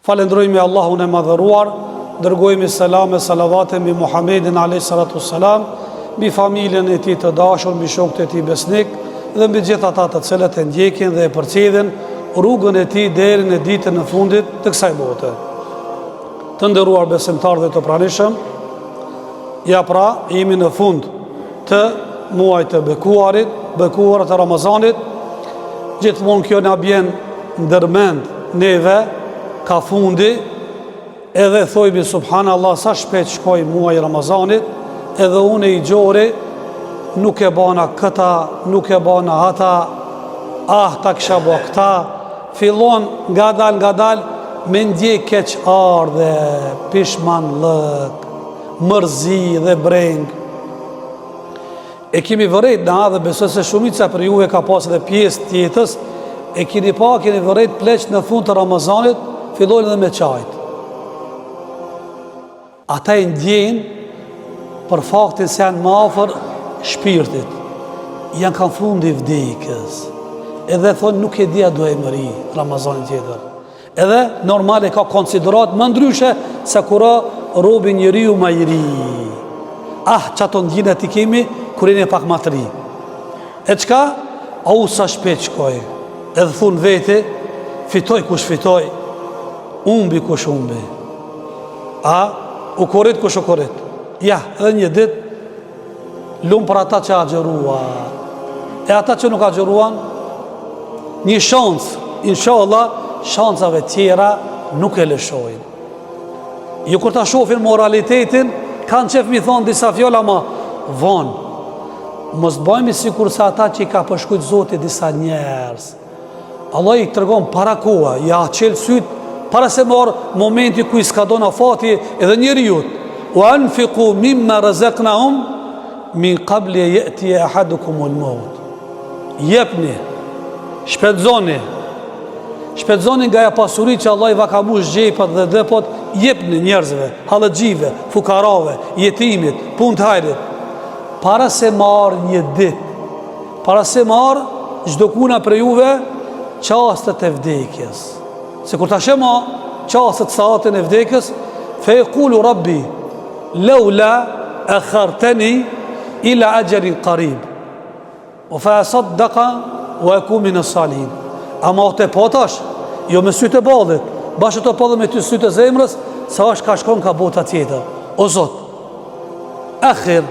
Falendrojmë Allahun e madhëruar, dërgojmë selam e salavate mbi Muhammedin alayhis salatu wassalam, mbi familjen e tij të dashur, mbi shokët e tij besnik dhe mbi gjithë ata të cilët e ndjekin dhe e përcjellin rrugën e tij deri në ditën e fundit të kësaj bote. Të nderuar besimtarë dhe të pranishëm, ja pra, jemi në fund të muajit të bekuar të Ramazanit. Gjithmonë kjo na bjen ndërmend neve ka fundi, edhe thojbi subhanallah sa shpejt shkoj muaj Ramazanit, edhe unë i gjori nuk e bana këta, nuk e bana ata, ta kisha bo këta, fillon nga dal me ndje keq ardhe, pishman lëk, mërzi dhe breng. E kemi vërejt na dhe besoj se shumica për juve ka pas edhe pjesë tjetës, e keni vërejt pleq në fund të Ramazanit, fillojnë edhe me qajt. Ata e ndjenë për faktin se janë më afër shpirtit, janë kanë fundi vdekjes, edhe thonë nuk e dia do e mëri Ramazanin tjetër. Edhe normal e ka konsiderat më ndryshe se kura robi njeriu më i ri. Që ato ndjene ti kemi kurin e pak më të ri. E qka? Sa shpejt shkoj. Edhe thunë veti, fitoj kush fitoj, umbi kush umbi. U korit kush u korit. Ja, edhe një dit, lumë për ata që agjerua. E ata që nuk agjeruan, një shansë, inshallah, shansave tjera nuk e lëshojnë. Ju kur ta shofin moralitetin, kanë qef mi thonë disa fjolla ma vonë. Mos bëjmë si kurse ata që i ka përshkujt Zoti disa njerës. Allah i tërgon para koha, ja qelë sytë, para se marë momenti ku i s'ka dona fati edhe njeri jutë. Wa anfiqu mimma razaqnahum min qabli ya'ti ahadukumul maut. Jepni, shpedzoni nga ja pasuri që Allah i va ka mush gjepat dhe depot, jepni njerëzve, halëgjive, fukarave, jetimit, punë të hajrit, para se marë një dit, para se marë gjdo kuna për juve qastët e vdekjes. Se kur ta shema qastët saatën e vdekjes, fe e kulu rabbi, laula e kharteni ila ajalin qarib, o fe e saddaka o e kumi në salin. Ama o të potash, jo me sytë e badit, bashkë të podhe me ty sytë e zemrës, sa është ka shkon ka bota tjetër. O Zot, akhir,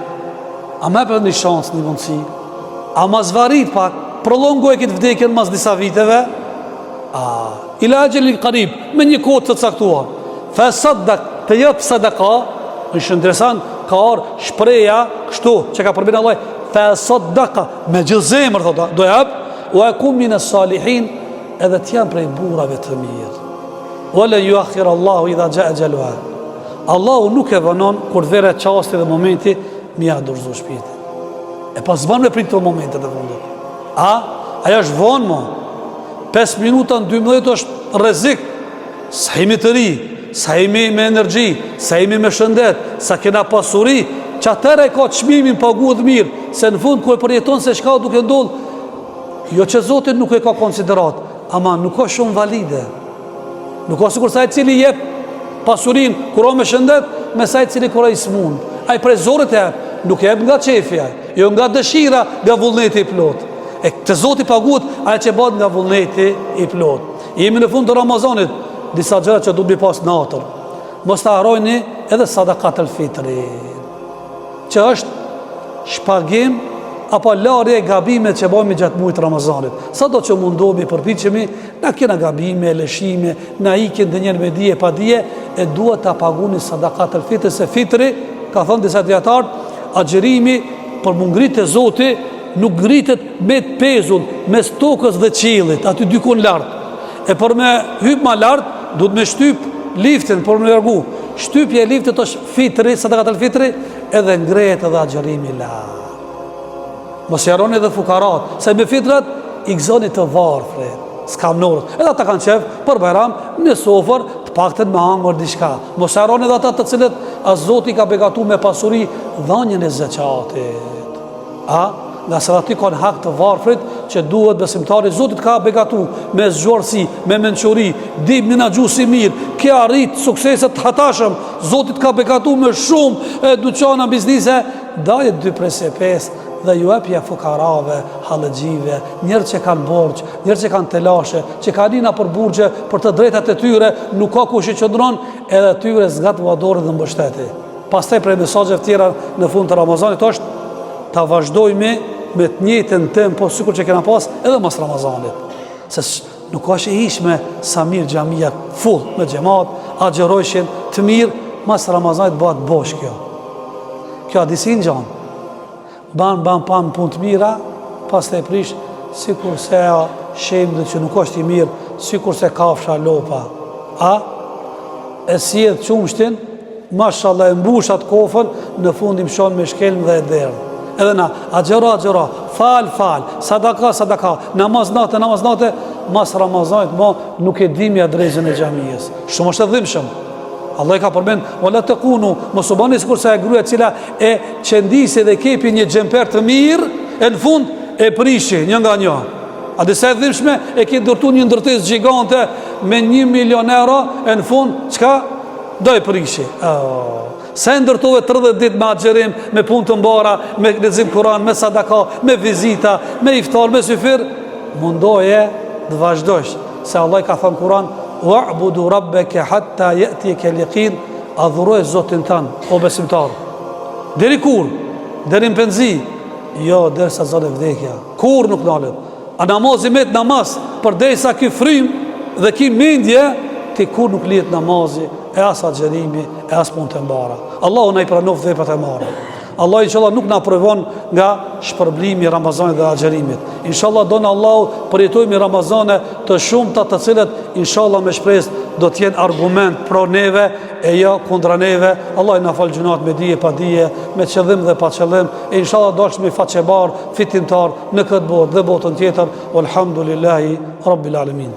a me për një shansë, një mundësi, a ma zvarit pak, prolongu e këtë vdekjen mas disa viteve, ila ajalin qarib, me një kohë të caktuar, fe saddak, të jëpë sadaka, është interesant, ka arë shpreja, kështu, që ka përbina Allah, fe saddaka, me gjithë zemër, thota, do jëpë, o e kumi në salihin, edhe t'janë prej burave të mirë. Ole ju akhir Allahu i dha gja e gjeluha. Allahu nuk e vënon, kur vere qasti dhe momenti, mi a dorëzu shpirtin. E pas zban me prit të momentet dhe fundet. Aja është vonë mo. 5 minuta në 12 është rezik. Sa imi të ri, sa imi me energji, sa imi me shëndet, sa kena pasuri, që atëre ka qmimin pagu dhe mirë, se në fund ku e përjeton se shka duke ndodhë, jo që Zotin nuk e ka konsiderat, ama nuk ka shumë valide. Nuk ka sikur sa e cili jep pasurin, kura me shëndet, me sa e cili kura i smun. A i prej zorit e nuk jep nga qefja, jo nga dëshira, nga vullneti i plot. E të Zoti pagut, a e që bat nga vullneti i plot. Jemi në fund të Ramazanit, disa gjëra që du bi pas natër. Mos të harojni edhe sadakat el fitri, që është shpagim apo larje gabime që bëjmë gjatë muajit Ramazanit. Sa do që mundohemi, përpiqemi, na kena gabime, lëshime, na ikin dhe njerë me dije, pa dije, e duhet të paguni sadakat el fitri, se fitri, ka thënë disa djetarë, agjerimi për më ngritë e Zoti, nuk ngritet me të pezull, mes tokës dhe qilit, aty dykun lartë. E për me hyp ma lartë, duhet me shtyp liftin, për me largu. Shtypje e liftit është fitri, sadakat el fitri, edhe ngret edhe agjerimi lartë. Mos jaroni edhe fukarat, se me fitrat i gëzoni të varfre, s'kam norët. Edhe ata kanë qef për Bajram në sofër të pakten me hangër diçka. Mos jaroni edhe ata të cilët as Zoti ka begatu me pasuri dhanjën e zeqatit. Nga se ati kanë hak të varfrit, që duhet besimtari. Zotit ka begatu me zgjuarsi, me mençuri, dim në gjuhë mirë, ke arrit sukseset të hatashëm. Zotit ka begatu me shumë dyqana biznise, daje 2/5 dhe ju epja fukarave, halëgjive, njerë që kanë borgjë, njerë që kanë telashe, që ka nina për burgje, për të drejtat e tyre, nuk ka kush i qëndron, edhe tyre zgatë vadore dhe mbështeti. Pastaj prej mesazheve tjera në fund të Ramazanit është ta vazhdojmë me të njëjtën tempo sikur që kena pas edhe mas Ramazanit. Se nuk ka që ishme sa mirë xhamia full me xhamat, agjerojshin të mirë, mas Ramazanit bëhet bosh kjo. Kjo hadisin gjanë. Ban pan punë të mira, pas të e prish, sikur se shemë dhe që nuk është i mirë, sikur se kafsha lopa. E sjedh qumshtin, mashallah e mbushat kofën, në fundim shon me shkelm dhe e derdh. Edhe na, agjera, fal, sadaka, namaz nate, mas Ramazanit nuk e dimi adresën e xhamisë. Shumë është e dhimbshëm. Allah i ka përmend, wala takunu, mos u bani sikur se e gruaja e cila e qendisi dhe kepi një xhemper të mirë, e në fund e prishi një nga një. A disa e dhimbshme e ke ndërtu një ndërtesë gjigante me 1 milion euro, e në fund çka do e prishi. Se ndërtove 30 ditë me agjerim, me punë të mbara, me lexim Kur'an, me sadaka, me vizita, me iftar, me syfir, mundoje të vazhdosh, se Allah i ka thënë Kur'an, wa'budu rabbeke hatta ya'tiyaka al-yaqin, adhuroj Zotin tan, o besimtar. Deri kur? Deri në penzi? Jo, derisa zonë vdekja. Kur nuk dalet. A namazi me namaz, përderisa ky frym dhe ky mendje, ti kur nuk lihet namazi, e as agjerimi, e as punë të mbara. Allahu na i pranoft veprat e mara. Allah inshallah nuk na provon nga shpërblimi i Ramazanit dhe agjerimit. Inshallah don Allahu përjetojmë Ramazane të shumta të cilët inshallah me shpresë do të jenë argument pro neve e jo kundra neve. Allah na fal gjunat me dije pa dije, me qëllim dhe pa qëllim. E inshallah dashmi faqebar, fitimtar në këtë botë dhe botën tjetër. Walhamdulillahi rabbil alamin.